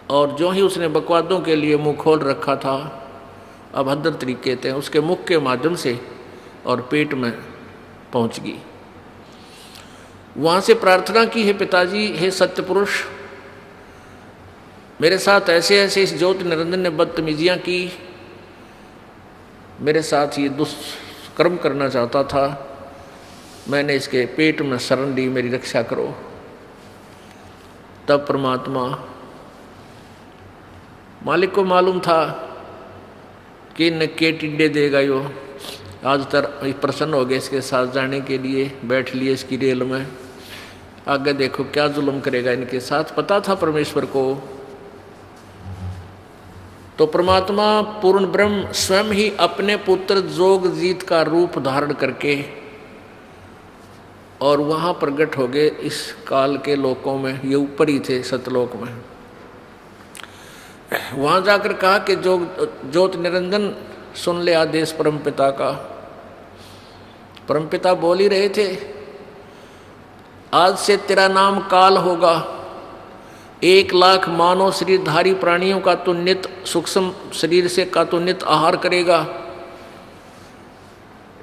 और जो ही उसने बकवादों के लिए मुंह खोल रखा था, अभद्र तरीके थे, उसके मुख के माध्यम से और पेट में पहुंच गई। वहां से प्रार्थना की, हे पिताजी, हे सत्य पुरुष, मेरे साथ ऐसे ऐसे इस ज्योति निरंजन ने बदतमीजियां की, मेरे साथ ये दुष्कर्म करना चाहता था, मैंने इसके पेट में शरण ली, मेरी रक्षा करो। तब परमात्मा मालिक को मालूम था कि न के टिड्डे देगा यो, आज तक प्रसन्न हो गए इसके साथ जाने के लिए, बैठ लिए इसकी रेल में, आगे देखो क्या जुल्म करेगा इनके साथ। पता था परमेश्वर को। तो परमात्मा पूर्ण ब्रह्म स्वयं ही अपने पुत्र जोगजीत का रूप धारण करके और वहां प्रकट हो गए इस काल के लोकों में। ये ऊपर ही थे सतलोक में। वहां जाकर कहा कि जो ज्योत निरंजन सुन ले आदेश परमपिता का। परमपिता बोल ही रहे थे, आज से तेरा नाम काल होगा। 1,00,000 मानव शरीरधारी प्राणियों का तो नित सूक्ष्म शरीर से का तो नित आहार करेगा।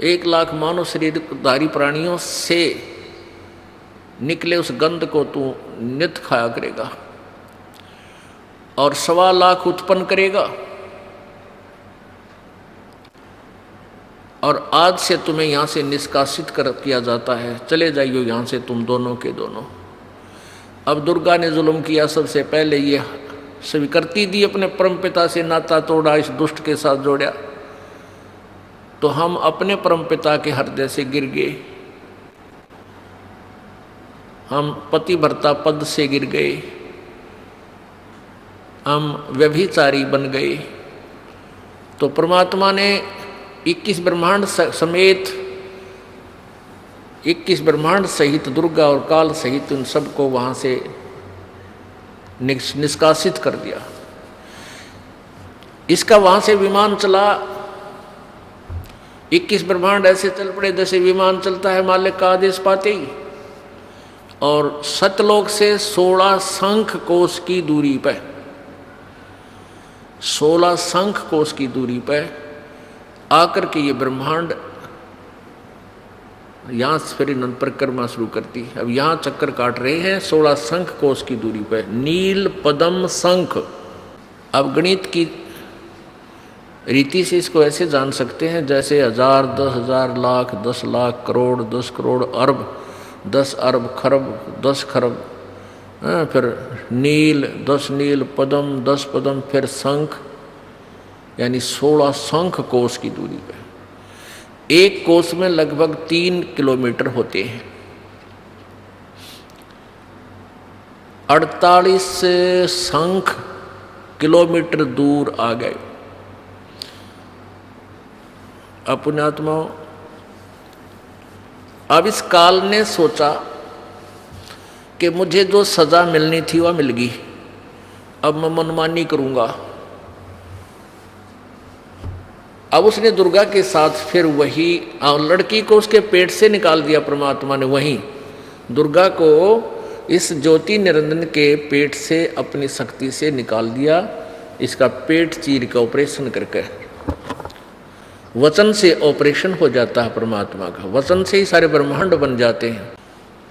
1,00,000 मानव शरीरधारी प्राणियों से निकले उस गंध को तू नित खाया करेगा और 1,25,000 उत्पन्न करेगा। और आज से तुम्हें यहाँ से निष्कासित कर किया जाता है, चले जाइयो यहाँ से तुम दोनों के दोनों। अब दुर्गा ने जुल्म किया, सबसे पहले ये स्वीकृति दी, अपने परमपिता से नाता तोड़ा, इस दुष्ट के साथ जोड़ा, तो हम अपने परमपिता के हृदय से गिर गए, हम पतिव्रता पद से गिर गए, हम व्यभिचारी बन गए। तो परमात्मा ने 21 ब्रह्मांड समेत 21 ब्रह्मांड सहित दुर्गा और काल सहित उन सबको वहां से निष्कासित कर दिया। इसका वहां से विमान चला। 21 ब्रह्मांड ऐसे चल पड़े जैसे विमान चलता है मालिक का आदेश पाते ही। और सतलोक से 16 शंख कोश की दूरी पर 16 शंख कोश की दूरी पर आकर के ये ब्रह्मांड यहां से फिर अनंत परिक्रमा शुरू करती है। अब यहां चक्कर काट रहे हैं 16 शंख कोश की दूरी पर, नील पद्म शंख। अब गणित की रीति से इसको ऐसे जान सकते हैं जैसे 1000, 10,000, लाख, 10 लाख, करोड़, 10 करोड़, अरब, 10 अरब, खरब, 10 खरब, फिर नील, 10 नील, पद्म, 10 पद्म, फिर शंख, यानी 16 शंख कोश की दूरी पर। एक कोश में लगभग 3 किलोमीटर होते हैं। 48 शंख किलोमीटर दूर आ गए। अपने आत्माओं, अब इस काल ने सोचा कि मुझे जो सजा मिलनी थी वह मिल गई, अब मैं मनमानी करूंगा। अब उसने दुर्गा के साथ फिर वही लड़की को उसके पेट से निकाल दिया परमात्मा ने। वहीं दुर्गा को इस ज्योति निरंजन के पेट से अपनी शक्ति से निकाल दिया। इसका पेट चीर का ऑपरेशन करके, वचन से ऑपरेशन हो जाता है परमात्मा का, वचन से ही सारे ब्रह्मांड बन जाते हैं।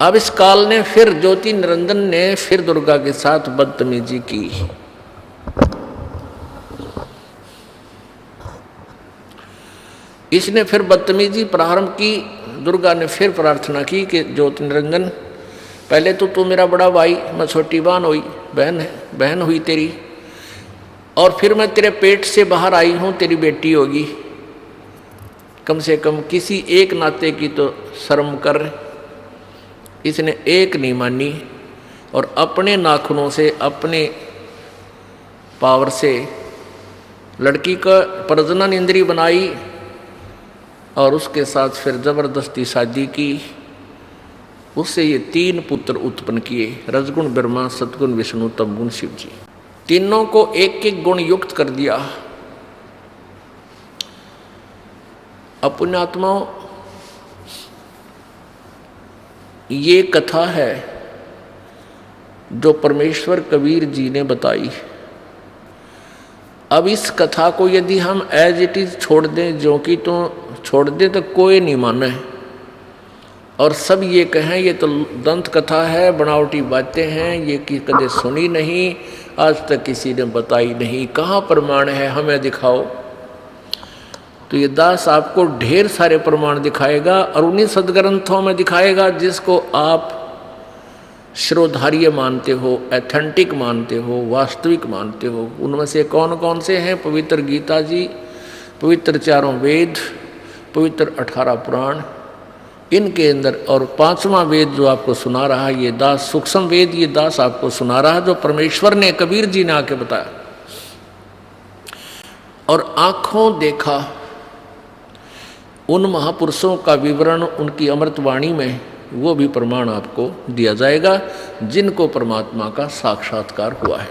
अब इस काल ने फिर ज्योति निरंजन ने फिर दुर्गा के साथ बदतमीजी की। इसने फिर बदतमीजी प्रारंभ की। दुर्गा ने फिर प्रार्थना की कि ज्योति निरंजन, पहले तो तू मेरा बड़ा भाई, मैं छोटी बहन हुई तेरी, और फिर मैं तेरे पेट से बाहर आई हूँ, तेरी बेटी होगी, कम से कम किसी एक नाते की तो शर्म कर। इसने एक नहीं मानी और अपने नाखूनों से, अपने पावर से लड़की का प्रजनन इंद्री बनाई और उसके साथ फिर जबरदस्ती शादी की। उससे ये 3 पुत्र उत्पन्न किए, रजगुण ब्रह्मा, सतगुण विष्णु, तमगुण शिव जी। तीनों को एक एक गुण युक्त कर दिया। पुण्यात्माओं, ये कथा है जो परमेश्वर कबीर जी ने बताई। अब इस कथा को यदि हम एज इट इज छोड़ दें, जो कि तो छोड़ दें तो कोई नहीं माने, और सब ये कहें ये तो दंत कथा है, बनावटी बातें हैं, ये कि कदे सुनी नहीं, आज तक किसी ने बताई नहीं, कहाँ प्रमाण है, हमें दिखाओ। तो ये दास आपको ढेर सारे प्रमाण दिखाएगा और उन्हीं सदग्रंथों में दिखाएगा जिसको आप श्रोधार्य मानते हो, एथेंटिक मानते हो, वास्तविक मानते हो। उनमें से कौन कौन से हैं? पवित्र गीता जी, पवित्र चारों वेद, पवित्र 18 पुराण, इनके अंदर, और 5वां वेद जो आपको सुना रहा है ये दास, सूक्ष्म वेद ये दास आपको सुना रहा है जो परमेश्वर ने, कबीर जी ने आके बताया। और आंखों देखा उन महापुरुषों का विवरण उनकी अमृतवाणी में, वो भी प्रमाण आपको दिया जाएगा जिनको परमात्मा का साक्षात्कार हुआ है।